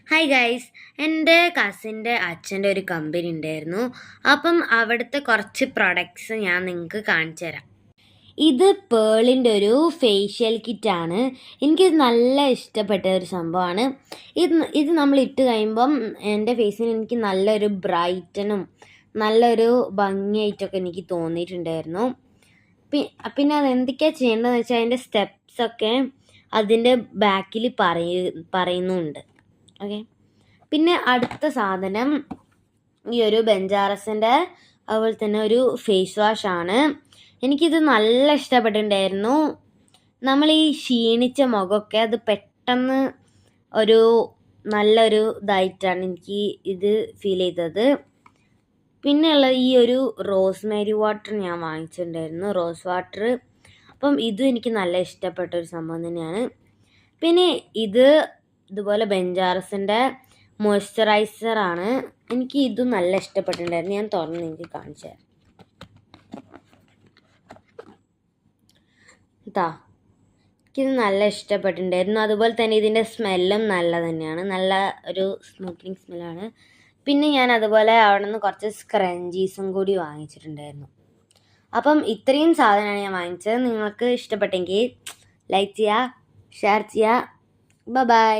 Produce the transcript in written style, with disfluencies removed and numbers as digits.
Hi guys, എൻ്റെ കസിൻ്റെ അച്ഛൻ്റെ ഒരു കമ്പനി ഉണ്ടായിരുന്നു. അപ്പം അവിടുത്തെ കുറച്ച് പ്രൊഡക്ട്സ് ഞാൻ നിങ്ങൾക്ക് കാണിച്ചു തരാം. ഇത് പേളിൻ്റെ ഒരു ഫേഷ്യൽ കിറ്റാണ്. എനിക്കിത് നല്ല ഇഷ്ടപ്പെട്ട ഒരു സംഭവമാണ്. ഇത് നമ്മൾ ഇട്ട് കഴിയുമ്പം എൻ്റെ ഫേസിന് എനിക്ക് നല്ലൊരു ബ്രൈറ്റനും നല്ലൊരു ഭംഗിയായിട്ടൊക്കെ എനിക്ക് തോന്നിയിട്ടുണ്ടായിരുന്നു. പിന്നെ അത് എന്തൊക്കെയാണ് ചെയ്യേണ്ടതെന്ന് വെച്ചാൽ അതിൻ്റെ സ്റ്റെപ്സൊക്കെ അതിൻ്റെ ബാക്കിൽ പറയുന്നുണ്ട്. ഓക്കെ, പിന്നെ അടുത്ത സാധനം ഈ ഒരു ബെഞ്ചാറസിൻ്റെ അതുപോലെ തന്നെ ഒരു ഫേസ് വാഷാണ്. എനിക്കിത് നല്ല ഇഷ്ടപ്പെട്ടിട്ടുണ്ടായിരുന്നു. നമ്മൾ ഈ ക്ഷീണിച്ച മുഖമൊക്കെ അത് പെട്ടെന്ന് ഒരു നല്ലൊരു ഇതായിട്ടാണ് എനിക്ക് ഇത് ഫീൽ ചെയ്തത്. പിന്നെയുള്ള ഈ ഒരു റോസ്മേരി വാട്ടർ ഞാൻ വാങ്ങിച്ചിട്ടുണ്ടായിരുന്നു, റോസ് വാട്ടർ. അപ്പം ഇതും എനിക്ക് നല്ല ഇഷ്ടപ്പെട്ട ഒരു സംഭവം തന്നെയാണ്. പിന്നെ ഇതുപോലെ ബെഞ്ചാറസിൻ്റെ മോയ്സ്ചറൈസറാണ്. എനിക്ക് ഇതും നല്ല ഇഷ്ടപ്പെട്ടിട്ടുണ്ടായിരുന്നു. ഞാൻ തുറന്ന് നിങ്ങൾക്ക് കാണിച്ചു തരാം. എനിക്കിത് നല്ല ഇഷ്ടപ്പെട്ടിട്ടുണ്ടായിരുന്നു. അതുപോലെ തന്നെ ഇതിൻ്റെ സ്മെല്ലും നല്ല തന്നെയാണ്, നല്ല ഒരു സ്മൂത്തിങ് സ്മെല്ലാണ്. പിന്നെ ഞാൻ അതുപോലെ അവിടെ നിന്ന് കുറച്ച് സ്ക്രഞ്ചീസും കൂടി വാങ്ങിച്ചിട്ടുണ്ടായിരുന്നു. അപ്പം ഇത്രയും സാധനമാണ് ഞാൻ വാങ്ങിച്ചത്. നിങ്ങൾക്ക് ഇഷ്ടപ്പെട്ടെങ്കിൽ ലൈക്ക് ചെയ്യുക, ഷെയർ ചെയ്യുക. ബൈ.